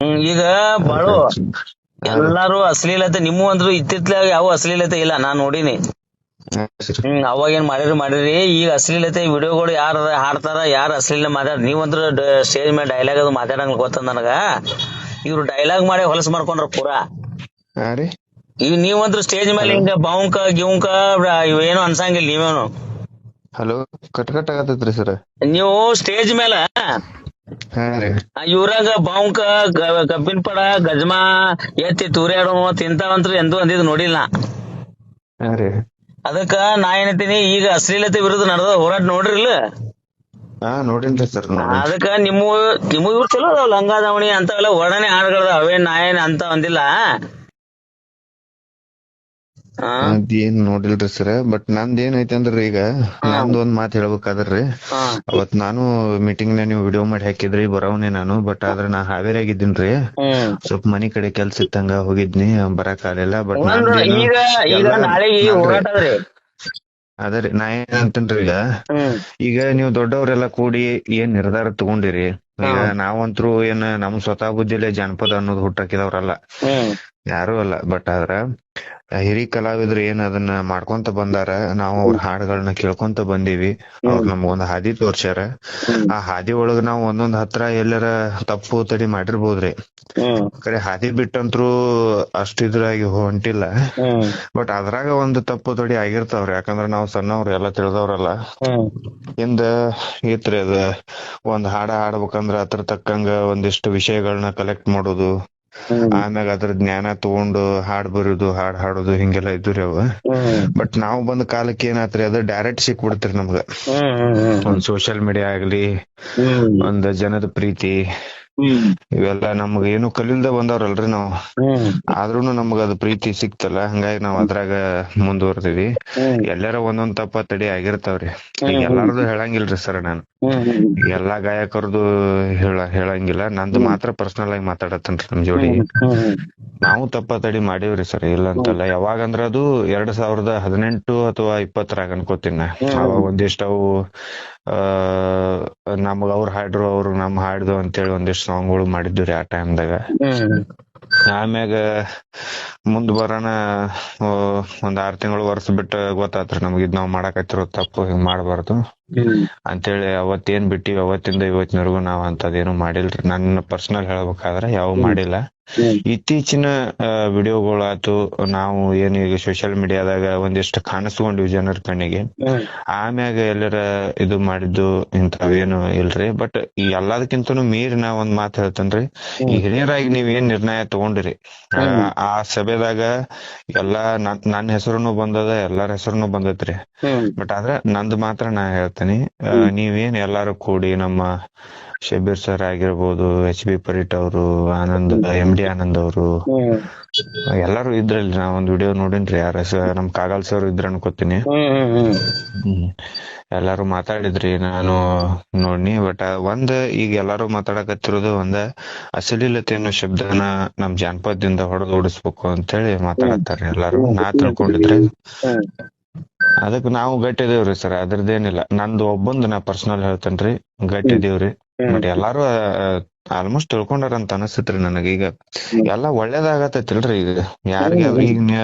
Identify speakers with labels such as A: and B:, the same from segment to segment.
A: ಈಗ ಬಾಳು ಎಲ್ಲಾರು ಅಶ್ಲೀಲತೆ ನಿಮ್ಮ ಅಂದ್ರು ಇತ್ತಿತ್ಲಾಗ ಯಾವ ಅಶ್ಲೀಲತೆ ಇಲ್ಲ ನಾನ್ ನೋಡಿನಿ. ಅವಾಗೇನ್ ಮಾಡಿರಿ ಈಗ ಅಶ್ಲೀಲತೆ ವಿಡಿಯೋಗಳು ಯಾರ ಹಾಡ್ತಾರ, ಯಾರ ಅಶ್ಲೀಲ ಮಾತಾಡ. ನೀವಂದ್ರ ಸ್ಟೇಜ್ ಮೇಲೆ ಡೈಲಾಗ್ ಅದು ಮಾತಾಡಂಗ್ ಗೊತ್ತ ನನಗ. ಇವ್ರು ಡೈಲಾಗ್ ಮಾಡಿ ಹೊಲಸ್ ಮಾಡ್ಕೊಂಡ್ರ ಪೂರಾ. ಈಗ ನೀವಂದ್ರ ಸ್ಟೇಜ್ ಮೇಲೆ ಹಿಂಗ ಬಾವುಂಕ ಗಿವುಂಕ ಇವೇನು ಅನ್ಸಂಗಿಲ್ಲ. ನೀವೇನು
B: ಹಲೋ ಕಟ್ ಆಗತೈತ್ರಿ ಸರ್.
A: ನೀವು ಸ್ಟೇಜ್ ಮೇಲ ಇವ್ರಾಗ ಬಾವುಂಕ ಕಬ್ಬಿನ ಪಡ ಗಜ್ಮಾ ಎತ್ತಿ ತೂರ್ಯಾಡೋ ತಿಂತಾವಂತ್ರ ಎಂದೂ ಅಂದಿದ್ ನೋಡಿಲ್ಲ. ಅದಕ್ಕ ನಾ ಏನಂತೀನಿ, ಈಗ ಅಶ್ಲೀಲತೆ ವಿರುದ್ಧ ನಡೆದ ಹೋರಾಟ ನೋಡ್ರಿಲ್ಲ.
B: ನೋಡಿನ್ರಿ ಸರ್.
A: ಅದಕ್ಕ ನಿಮ್ಮ ಇವ್ರು ಚಲೋ ಅದಾವ, ಲಂಗ ದಾವಣಿ ಅಂತವೆಲ್ಲ ಒಡನೆ ಹಾಡ್ಗಳದ. ಅವೇನ್ ನಾ ಏನ್ ಅಂತ ಅಂದಿಲ್ಲ.
B: ಏನ್ ನೋಡಿಲ್ರಿ ಸರ್. ಬಟ್ ನಂದ್ ಏನೈತಿ ಅಂದ್ರಿ, ಈಗ ನಂದ್ ಒಂದ್ ಮಾತ್ ಹೇಳ್ಬೇಕಾದ್ರಿ, ಅವತ್ ನಾನು ಮೀಟಿಂಗ್ ನ ನೀವು ವಿಡಿಯೋ ಮಾಡಿ ಹಾಕಿದ್ರಿ, ಬರವನೇ ನಾನು. ಬಟ್ ಆದ್ರ ನಾ ಹಾವೇರಿ ಆಗಿದ್ದೀನ್ರಿ, ಸ್ವಲ್ಪ ಮನಿ ಕಡೆ ಕೆಲ್ಸ ಇತ್ತಂಗ ಹೋಗಿದ್ನಿ, ಬರಕ್ ಆಗ್ಲಿಲ್ಲ. ಬಟ್ ಅದ್ರಿ ನಾ ಏನಂತನ್ರಿ, ಈಗ ನೀವು ದೊಡ್ಡವರೆಲ್ಲ ಕೂಡಿ ಏನ್ ನಿರ್ಧಾರ ತಗೊಂಡಿರಿ. ಈಗ ನಾವಂತ್ರು ಏನ್ ನಮ್ ಸ್ವತಃ ಬುದ್ಧಿಲೆ ಜಾನಪದ ಅನ್ನೋದು ಹುಟ್ಟಾಕಿದವ್ರಲ್ಲ, ಯಾರು ಅಲ್ಲ. ಬಟ್ ಆದ್ರ ಹಿರಿ ಕಲಾವಿದ್ರು ಏನ್ ಅದನ್ನ ಮಾಡ್ಕೊಂತ ಬಂದಾರ, ನಾವು ಅವ್ರ ಹಾಡುಗಳನ್ನ ಕೇಳ್ಕೊಂತ ಬಂದೀವಿ. ಅವ್ರ ನಮ್ಗೊಂದ್ ಹಾದಿ ತೋರ್ಸ್ಯಾರ. ಆ ಹಾದಿ ಒಳಗ ನಾವ್ ಒಂದೊಂದ್ ಹತ್ರ ಎಲ್ಲರ ತಪ್ಪು ತಡಿ ಮಾಡಿರ್ಬೋದ್ರಿ. ಕಡೆ ಹಾದಿ ಬಿಟ್ಟಂತ್ರು ಅಷ್ಟ ಇದ್ರಾಗಿ ಹೊಂಟಿಲ್ಲ. ಬಟ್ ಅದ್ರಾಗ ಒಂದು ತಪ್ಪು ತಡಿ ಆಗಿರ್ತಾವ್ರಿ. ಯಾಕಂದ್ರ ನಾವ್ ಸಣ್ಣವ್ರು ಎಲ್ಲ ತಿಳಿದವ್ರಲ್ಲ. ಹಿಂದ ಇತ್ರಿ ಅದ ಒಂದ್ ಹಾಡ ಹಾಡ್ಬೇಕಂದ್ರ ಅದ್ರ ತಕ್ಕಂಗ ಒಂದಿಷ್ಟು ವಿಷಯಗಳನ್ನ ಕಲೆಕ್ಟ್ ಮಾಡೋದು, ಆಮ್ಯಾಗ ಅದ್ರ ಜ್ಞಾನ ತಗೊಂಡು ಹಾಡ್ ಬರೋದು, ಹಾಡ್ ಹಾಡೋದು, ಹಿಂಗೆಲ್ಲಾ ಇದ್ದುರಿ ಅವ. ಬಟ್ ನಾವ್ ಬಂದ ಕಾಲಕ್ಕೆ ಏನಾತ್ರಿ, ಅದ ಡೈರೆಕ್ಟ್ ಸಿಕ್ಬಿಡ್ತ್ರಿ ನಮ್ಗ. ಒಂದ್ ಸೋಶಿಯಲ್ ಮೀಡಿಯಾ ಆಗ್ಲಿ, ಒಂದ್ ಜನದ ಪ್ರೀತಿ, ಇವೆಲ್ಲಾ ನಮ್ಗ ಏನು ಕಲಿಲ್ದ ಬಂದವ್ರಲ್ರಿ ನಾವು. ಆದ್ರೂನು ನಮ್ಗ ಅದ್ ಪ್ರೀತಿ ಸಿಕ್ತಲ್ಲ, ಹಂಗಾಗಿ ನಾವ್ ಅದ್ರಾಗ ಮುಂದುವರ್ದಿವಿ. ಎಲ್ಲಾರ ಒಂದೊಂದ್ ತಪ್ಪ ತಡಿ ಆಗಿರ್ತಾವ್ರಿ. ಈಗ ಎಲ್ಲಾರ್ದು ಹೇಳಂಗಿಲ್ರಿ ಸರ್ ನಾನು, ಎಲ್ಲಾ ಗಾಯಕರದು ಹೇಳಂಗಿಲ್ಲ. ನಂದು ಮಾತ್ರ ಪರ್ಸನಲ್ ಆಗಿ ಮಾತಾಡತ್ತೇನ್ರಿ ನಮ್ ಜೋಡಿ. ನಾವು ತಪ್ಪ ತಡಿ ಮಾಡೀವ್ರಿ ಸರ್, ಇಲ್ಲ ಅಂತಲ್ಲ. ಯಾವಾಗಂದ್ರ ಅದು 2018 ಅಥವಾ 20 ಅನ್ಕೋತೀನಿ. ಅವಾಗ ಒಂದಿಷ್ಟ ಅವು ನಮಗ ಅವ್ರು ಹಾಡ್ರು, ಅವ್ರು ನಮ್ ಹಾಡ್ದು ಅಂತೇಳಿ ಒಂದಿಷ್ಟು ಸಾಂಗ್ಗಳು ಮಾಡಿದ್ವಿ ಆ ಟೈಮ್ದಾಗ. ಆಮ್ಯಾಗ ಮುಂದ್ ಬರೋಣ ಒಂದ್ 6 ತಿಂಗಳು ವರ್ಷ ಬಿಟ್ಟ ಗೊತ್ತಾತ್ರಿ ನಮ್ಗ ಇದ್ ನಾವ್ ಮಾಡಾಕತ್ತಿರೋ ತಪ್ಪು, ಹಿಂಗ್ ಮಾಡ್ಬಾರ್ದು ಅಂತೇಳಿ ಅವತ್ತೇನ್ ಬಿಟ್ಟಿವಿ, ಅವತ್ತಿಂದ ಇವತ್ತಿನವರೆಗೂ ನಾವ್ ಅಂತದೇನು ಮಾಡಿಲ್ರಿ. ನನ್ನ ಪರ್ಸನಲ್ ಹೇಳ್ಬೇಕಾದ್ರೆ ಯಾವ ಮಾಡಿಲ್ಲ. ಇತ್ತೀಚಿನ ವಿಡಿಯೋಗಳಾತು, ನಾವು ಏನೀಗ ಸೋಶಿಯಲ್ ಮೀಡಿಯಾದಾಗ ಒಂದಿಷ್ಟು ಕಾಣಿಸ್ಕೊಂಡಿವಿ ಜನರ ಕಣ್ಣಿಗೆ, ಆಮ್ಯಾಗ ಎಲ್ಲರ ಇದು ಮಾಡಿದ್ದು ಇಂಥವೇನು ಇಲ್ರಿ. ಬಟ್ ಈ ಎಲ್ಲದಕ್ಕಿಂತನೂ ಮೀರಿ ನಾ ಒಂದ್ ಮಾತು ಹೇಳ್ತೇನ್ರಿ, ಈ ಹಿರಿಯರಾಗಿ ನೀವ್ ಏನ್ ನಿರ್ಣಯ ತಗೊಂಡಿರಿ ಆ ಸಭೆದಾಗ ಎಲ್ಲಾ ನನ್ನ ಹೆಸರುನು ಬಂದದ, ಎಲ್ಲಾರ ಹೆಸರುನು ಬಂದತ್ರಿ. ಬಟ್ ಆದ್ರ ನಂದು ಮಾತ್ರ ನಾ ಹೇಳ್ತೇನಿ, ನೀವೇನ್ ಎಲ್ಲಾರು ಕೂಡಿ ನಮ್ಮ ಶಬೀರ್ ಸರ್ ಆಗಿರ್ಬೋದು, HB ಪರೀಟ್ ಅವರು, MD ಆನಂದ್ ಅವರು, ಎಲ್ಲಾರು ಇದ್ರಲ್ಲಿ. ನಾ ಒಂದ್ ವಿಡಿಯೋ ನೋಡಿನ್ರಿ, ಯಾರ ನಮ್ ಕಾಗಲ್ ಸರ್ ಇದ್ರ ಅನ್ಕೋತೀನಿ. ಎಲ್ಲಾರು ಮಾತಾಡಿದ್ರಿ, ನಾನು ನೋಡ್ನಿ. ಬಟ್ ಒಂದ್ ಈಗ ಎಲ್ಲಾರು ಮಾತಾಡಕತ್ತಿರೋದು ಒಂದ ಅಶ್ಲೀಲತೆ ಅನ್ನೋ ಶಬ್ದನ ನಮ್ ಜಾನಪದದಿಂದ ಹೊಡೆದು ಓಡಿಸ್ಬೇಕು ಅಂತ ಹೇಳಿ ಮಾತಾಡತ್ತಾರ ಎಲ್ಲಾರು. ನಾ ತಿಳ್ಕೊಂಡಿದ್ರೆ ಅದಕ್ ನಾವು ಗಟ್ಟಿದೇವ್ರಿ ಸರ್, ಅದ್ರದ್ದೇನಿಲ್ಲ. ನಂದು ಒಬ್ಬಂದ್ ನಾ ಪರ್ಸನಲ್ ಹೇಳ್ತೇನ್ರಿ, ಗಟ್ಟಿದೇವ್ರಿ. ಬಟ್ ಎಲ್ಲಾರು ಆಲ್ಮೋಸ್ಟ್ ತಿಳ್ಕೊಂಡಾರ ಅಂತ ಅನಸ್ತೈತ್ರಿ ನನಗ. ಈಗ ಎಲ್ಲಾ ಒಳ್ಳೇದಾಗತೈತಿಲ್ರಿ. ಈಗ ಯಾರಿಗಾದ್ರು ಈಗ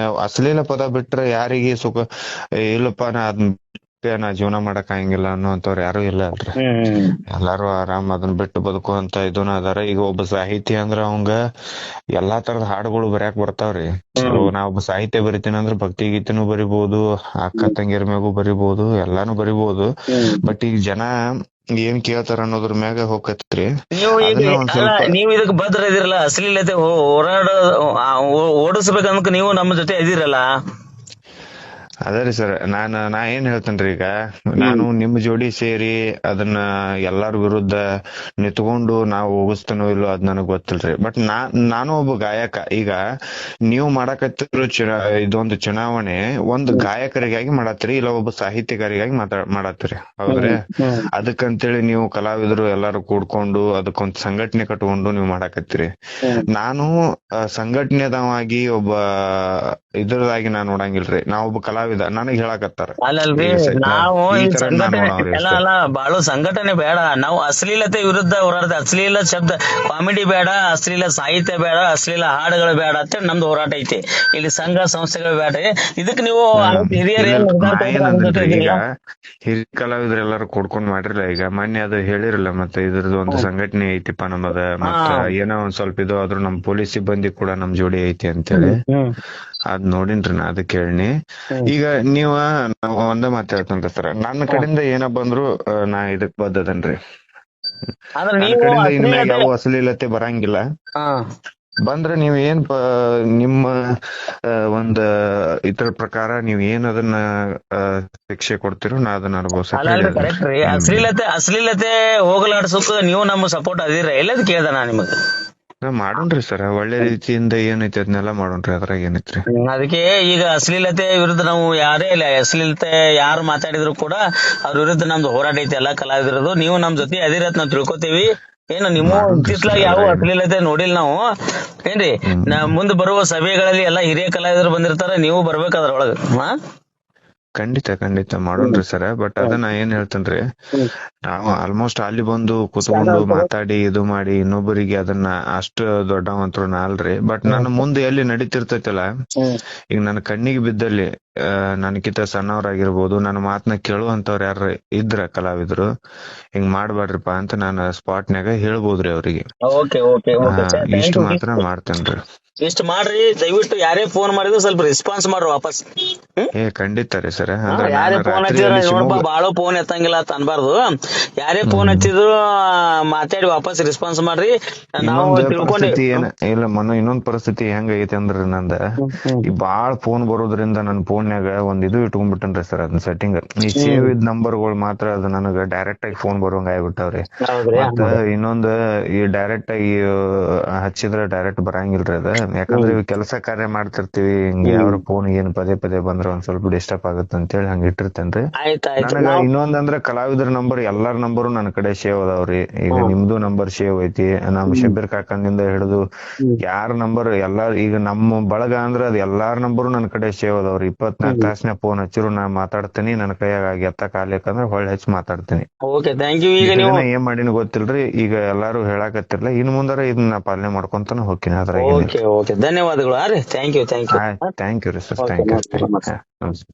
B: ಅಶ್ಲೀಲ ಪದ ಬಿಟ್ರೆ ಯಾರಿಗೆ ಸುಖ ಇಲ್ಲಪ್ಪ, ನಾ ಜೀವನ ಮಾಡಕ್ ಆಗಂಗಿಲ್ಲ ಅನ್ನೋಂತವ್ರು ಯಾರು ಇಲ್ಲ ಅಲ್ರಿ. ಎಲ್ಲಾರು ಆರಾಮ್ ಅದನ್ನ ಬಿಟ್ಟು ಬದುಕುವಂತ ಇದನ್ನ ಅದಾರ. ಈಗ ಒಬ್ಬ ಸಾಹಿತಿ ಅಂದ್ರ ಅವಂಗ ಎಲ್ಲಾ ತರದ ಹಾಡುಗಳು ಬರ್ಯಾಕ್ ಬರ್ತಾವ್ರಿ. ನಾ ಒಬ್ಬ ಸಾಹಿತ್ಯ ಬರಿತೀನಿ ಅಂದ್ರ ಭಕ್ತಿ ಗೀತೆನೂ ಬರಿಬಹುದು, ಅಕ್ಕ ತಂಗಿಯರ ಮ್ಯಾಗೂ ಬರಿಬಹುದು, ಎಲ್ಲಾನು ಬರಿಬಹುದು. ಬಟ್ ಈಗ ಜನ ಏನ್ ಕೇಳ್ತಾರ ಅನ್ನೋದ್ರ ಮ್ಯಾಗ ಹೋಗತ್ರಿ.
A: ನೀವು ಇದಕ್ ಭದ್ರ ಇದೀರಲ್ಲ, ಅಶ್ಲೀಲತೆ ಓಡಿಸ್ಬೇಕಂದ್ರ ನೀವು ನಮ್ಮ ಜೊತೆ ಇದೀರಲ್ಲ.
B: ಅದೇ ಸರ್, ನಾ ಏನ್ ಹೇಳ್ತೇನ್ರಿ, ಈಗ ನಾನು ನಿಮ್ ಜೋಡಿ ಸೇರಿ ಅದನ್ನ ಎಲ್ಲಾರ ವಿರುದ್ಧ ನಿಂತ್ಕೊಂಡು ನಾವು ಹೋಗಿಸ್ತೇನೋ ಇಲ್ಲೋ ಅದ್ ನನಗ್ ಗೊತ್ತಿಲ್ರಿ. ಬಟ್ ನಾನು ಒಬ್ಬ ಗಾಯಕ. ಈಗ ನೀವು ಮಾಡಕತ್ತಿರೋ ಇದೊಂದು ಚುನಾವಣೆ ಒಂದು ಗಾಯಕರಿಗಾಗಿ ಮಾಡತ್ತೀರಿ, ಇಲ್ಲ ಒಬ್ಬ ಸಾಹಿತ್ಯಗಾರಿಗಾಗಿ ಮಾಡತ್ತೀರಿ, ಹೌದ್ರಿ? ಅದಕ್ಕಂತೇಳಿ ನೀವು ಕಲಾವಿದರು ಎಲ್ಲಾರು ಕೂಡ್ಕೊಂಡು ಅದಕ್ಕೊಂದ್ ಸಂಘಟನೆ ಕಟ್ಕೊಂಡು ನೀವು ಮಾಡಾಕತ್ತೀರಿ. ನಾನು ಸಂಘಟನೆದವಾಗಿ ಒಬ್ಬ ಇದ್ರದಾಗಿ ನಾನ್ ನೋಡಂಗಿಲ್ರಿ. ನಾವೊಬ್ಬ ಕಲಾವಿದ ಕಲಾವಿದ ನನಗ್ ಹೇಳಾಕತ್ತಾರ.
A: ಅಲ್ಲಲ್ರಿ
B: ಈಗ
A: ನಾವು
B: ಈ
A: ಈ
B: ತರ ನಾನ್
A: ಸಂಘಟನೆ
B: ನೋಡವ್ರಿ
A: ಎಲ್ಲ
B: ಅಷ್ಟೇ.
A: ಅಲ್ಲ ಬಾಳು ಸಂಘಟನೆ ಬೇಡ. ನಾವು ಅಶ್ಲೀಲತೆ ವಿರುದ್ಧ ಹೋರಾಟ, ಅಶ್ಲೀಲ ಶಬ್ದ ಕಾಮಿಡಿ ಬೇಡ, ಅಶ್ಲೀಲ ಸಾಹಿತ್ಯ ಬೇಡ, ಅಶ್ಲೀಲ ಹಾಡುಗಳು ಬೇಡ ಅಂತ ನಮ್ದು ಹೋರಾಟ ಐತಿ. ಇಲ್ಲಿ ಸಂಘ ಸಂಸ್ಥೆಗಳು ಬೇಡ. ಇದಕ್ ನೀವು ಹಿರಿಯರು ಏನ್ ನಿರ್ಧಾರ
B: ನಾ
A: ತಗೊಂಡ್ರೆ ಅದ್ರ
B: ಏನಂದ್ರಿ
A: ಜೊತೆ
B: ಈಗ
A: ಇದ್ದೀರಾ?
B: ಹಿರಿಯ ಕಲಾವಿದ್ರು ಎಲ್ಲಾರು ಕೂಡ್ಕೊಂಡ್ ಮಾಡಿರಲ್ಲ, ಈಗ ಮೊನ್ನೆ ಅದು ಹೇಳಿರಲ್ಲ, ಮತ್ತೆ ಇದ್ರದ್ದು ಒಂದು ಸಂಘಟನೆ ಐತಿಪ್ಪ ನಮ್ಮದ, ಮತ್ತ ಏನೋ ಒಂದ್ ಸ್ವಲ್ಪ ಇದು ಆದ್ರೂ ನಮ್ ಪೊಲೀಸ್ ಸಿಬ್ಬಂದಿ ಕೂಡ ನಮ್ ಜೋಡಿ ಐತಿ ಅಂತೇಳಿ ಅದ್ ನೋಡಿನ್ರಿ ನಾ, ಅದಕ್ಕೆ ಕೇಳಿನಿ. ಈಗ ನೀವ ಒಂದ ಮಾತು ಹೇಳ್ತೇನ್ರಿ ಸರ್, ನನ್ನ ಕಡೆಯಿಂದ ಏನ ಬಂದ್ರು ನಾ ಇದಕ್ ಬದ್ದದನ್ರಿ.
A: ಅಂದ್ರೆ
B: ನನ್ನ
A: ನೀವು
B: ಕಡೆಯಿಂದ ಇನ್ಮ್ಯಾಗ
A: ಅಶ್ಲೀಲತೆ
B: ಯಾವ ಅಶ್ಲೀಲತೆ ಬರಂಗಿಲ್ಲ.
A: ಹಾ
B: ಬಂದ್ರೆ ನೀವ್ ಏನ್ ನಿಮ್ಮ ಒಂದ್ ಇದ್ರ ಪ್ರಕಾರ ನೀವ್ ಏನ್ ಅದನ್ನ ಶಿಕ್ಷೆ ಕೊಡ್ತಿರೋ ನಾ ಅದನ್ನ
A: ಅಲ್ಲಲ್ರಿ ಕರೆಕ್ಟ್ ರೀ. ಅಶ್ಲೀಲತೆ ಹೋಗಲಾಡ್ಸೋಕ್ ನೀವು ನಮ್ಮ ಸಪೋರ್ಟ್ ಅದಿರ ಎಲ್ಲದ್ ಕೇಳ್ದ ನಾ ನಿಮಗ್.
B: ಮಾಡೋಣ್ರಿ ಸರ್, ಒಳ್ಳೆ ರೀತಿಯಿಂದ ಏನೈತಿ ಅದನ್ನೆಲ್ಲ ಮಾಡೋಣ್ರಿ, ಅದ್ರಾಗ ಏನೈತ್ರಿ.
A: ಅದಕ್ಕೆ ಈಗ ಅಶ್ಲೀಲತೆ ವಿರುದ್ಧ ನಾವು ಯಾರೇ ಇಲ್ಲ, ಅಶ್ಲೀಲತೆ ಯಾರು ಮಾತಾಡಿದ್ರು ಕೂಡ ಅವ್ರ ವಿರುದ್ಧ ನಮ್ದು ಹೋರಾಟ ಐತಿ ಎಲ್ಲಾ ಕಲಾವಿದರದು. ನೀವು ನಮ್ ಜೊತೆ ಅದಿರತ್ ನಾವ್ ತಿಳ್ಕೊತೀವಿ. ಏನು ನಿಮ್ಮ ಇತ್ತಿತ್ಲಾಗ ಯಾವ ಅಶ್ಲೀಲತೆ ನೋಡಿಲ್ ನಾವು ಏನ್ರಿ. ಮುಂದೆ ಬರುವ ಸಭೆಗಳಲ್ಲಿ ಎಲ್ಲಾ ಹಿರಿಯ ಕಲಾವಿದರು ಬಂದಿರ್ತಾರ, ನೀವು ಬರ್ಬೇಕು ಅದ್ರೊಳಗ.
B: ಖಂಡಿತ ಮಾಡೋಣ್ರಿ ಸರ್. ಬಟ್ ಅದನ್ನ ಏನ್ ಹೇಳ್ತೇನ್ರಿ, ನಾವು ಆಲ್ಮೋಸ್ಟ್ ಅಲ್ಲಿ ಬಂದು ಕುತ್ಕೊಂಡು ಮಾತಾಡಿ ಇದು ಮಾಡಿ ಇನ್ನೊಬ್ಬರಿಗೆ ಅದನ್ನ ಅಷ್ಟು ದೊಡ್ಡವಂತರು ನಾ ಅಲ್ರಿ. ಬಟ್ ನನ್ನ ಮುಂದೆ ಎಲ್ಲಿ ನಡೀತಿರ್ತೈತಲ್ಲ, ಈಗ ನನ್ನ ಕಣ್ಣಿಗೆ ಬಿದ್ದಲ್ಲಿ ನನ್ಕಿಂತ ಸಣ್ಣವ್ರಾಗಿರ್ಬೋದು, ನನ್ನ ಮಾತನ್ನ ಕೇಳುವಂತವ್ರ ಯಾರ ಇದ್ರ ಕಲಾವಿದ್ರು ಹಿಂಗ್ ಮಾಡ್ಬಾಡ್ರಿಪ್ಪ ಅಂತ ನಾನು ಸ್ಪಾಟ್ನ್ಯಾಗ ಹೇಳ್ಬೋದ್ರಿ ಅವ್ರಿಗೆ. ಇಷ್ಟು ಮಾತ್ರ ಮಾಡ್ತೇನ್ರಿ.
A: ಇಷ್ಟ ಮಾಡ್ರಿ ದಯವಿಟ್ಟು. ಯಾರೇ ಫೋನ್ ಮಾಡಿದ್ರು ಸ್ವಲ್ಪ ರೆಸ್ಪಾನ್ಸ್ ಮಾಡ್ರಿ ವಾಪಸ್.
B: ಖಂಡಿತ ರೀ ಸರ್.
A: ಯಾರೇ ಫೋನ್ ಹಚ್ಚಿದ್ರ ನೋಡಪ್ಪ ಬಾಳು ಫೋನ್ ಎತ್ತಂಗಿಲ್ಲ ಅಂತ ಅನ್ಬಾರ್ದು. ಯಾರೇ ಫೋನ್ ಹಚ್ಚಿದ್ರು ಮಾತಾಡಿ ವಾಪಸ್ ರೆಸ್ಪಾನ್ಸ್ ಮಾಡ್ರಿ. ನಾವು ತಿಳ್ಕೊಂಡಿ
B: ಇಲ್ಲ ಇನ್ನೊಂದ್ ಪರಿಸ್ಥಿತಿ ಹೆಂಗೈತಿ ಅಂದ್ರ, ನಂದ ಈ ಬಾಳ್ ಫೋನ್ ಬರೋದ್ರಿಂದ ನನ್ ಫೋನ್ಯಾಗ ಒಂದ್ ಇದು ಇಟ್ಕೊಂಡ್ಬಿಟ್ಟನ್ರಿ ಸರ್, ಅದನ್ನ ಸೆಟ್ಟಿಂಗ್. ಈ ಸೇವ್ ಇದ್ ನಂಬರ್ಗಳು ಮಾತ್ರ ಅದು ನನಗ ಡೈರೆಕ್ಟ್ ಆಗಿ ಫೋನ್ ಬರುವಂಗ ಆಗ್ಬಿಟ್ಟಾವ್ರಿ. ಮತ್ತ ಇನ್ನೊಂದ್ ಈ ಡೈರೆಕ್ಟ್ ಆಗಿ ಹಚ್ಚಿದ್ರ ಡೈರೆಕ್ಟ್ ಬರಂಗಿಲ್ರಿ ಅದ. ಯಾಕಂದ್ರೆ ಇವ್ ಕೆಲಸ ಕಾರ್ಯ ಮಾಡ್ತಿರ್ತೀವಿ, ಹಿಂಗ ಯಾವ್ರ ಫೋನ್ ಏನ್ ಪದೇ ಬಂದ್ರ ಒಂದ್ ಸ್ವಲ್ಪ ಡಿಸ್ಟರ್ಬ್ ಆಗುತ್ತೆ ಅಂತೇಳಿ ಹಂಗ ಇಟ್ಟಿರ್ತೇನ್ರಿ. ನನಗ ಇನ್ನೊಂದಂದ್ರ ಕಲಾವಿದ್ರ ನಂಬರ್ ಎಲ್ಲಾರ ನಂಬರು ನನ್ನ ಕಡೆ ಸೇವ್ ಅದಾವ್ರಿ. ಈಗ ನಿಮ್ದು ನಂಬರ್ ಸೇವ್ ಐತಿ, ನಮ್ ಶಬೀರ್ ಕಾಕಂದಿಂದ ಹಿಡಿದು ಯಾರ ನಂಬರ್ ಎಲ್ಲಾರ, ಈಗ ನಮ್ಮ ಬಳಗ ಅಂದ್ರ ಅದ್ ಎಲ್ಲಾರ ನಂಬರು ನನ್ನ ಕಡೆ ಸೇವ್ ಅದಾವ್ರಿ. 24 ತಾಸ್ನ್ಯಾಗ ಫೋನ್ ಹಚ್ಚಿರು ನಾ ಮಾತಾಡ್ತೀನಿ. ನನ್ನ ಕೈಯಾಗ ಎತ್ತಕ್ ಆಗ್ಲಿಕ್ಕಂದ್ರ ಹೊಳ್ಳಿ ಹಚ್ಚಿ ಮಾತಾಡ್ತೀನಿ. ಏನ್ ಮಾಡಿನ ಗೊತ್ತಿಲ್ರಿ. ಈಗ ಎಲ್ಲಾರು ಹೇಳಾಕತ್ತಿರ್ಲ, ಇನ್ ಮುಂದಾರ ಇದನ್ನ ಪಾಲನೆ ಮಾಡ್ಕೊಂತಾನ ಹೋಗ್ತೀನಿ. ಅದ್ರಾಗ
A: ಧನ್ಯವಾದಗಳು. ಥ್ಯಾಂಕ್ ಯು
B: ಥ್ಯಾಂಕ್ ಯು ರೀ ಸರ್. Thank you.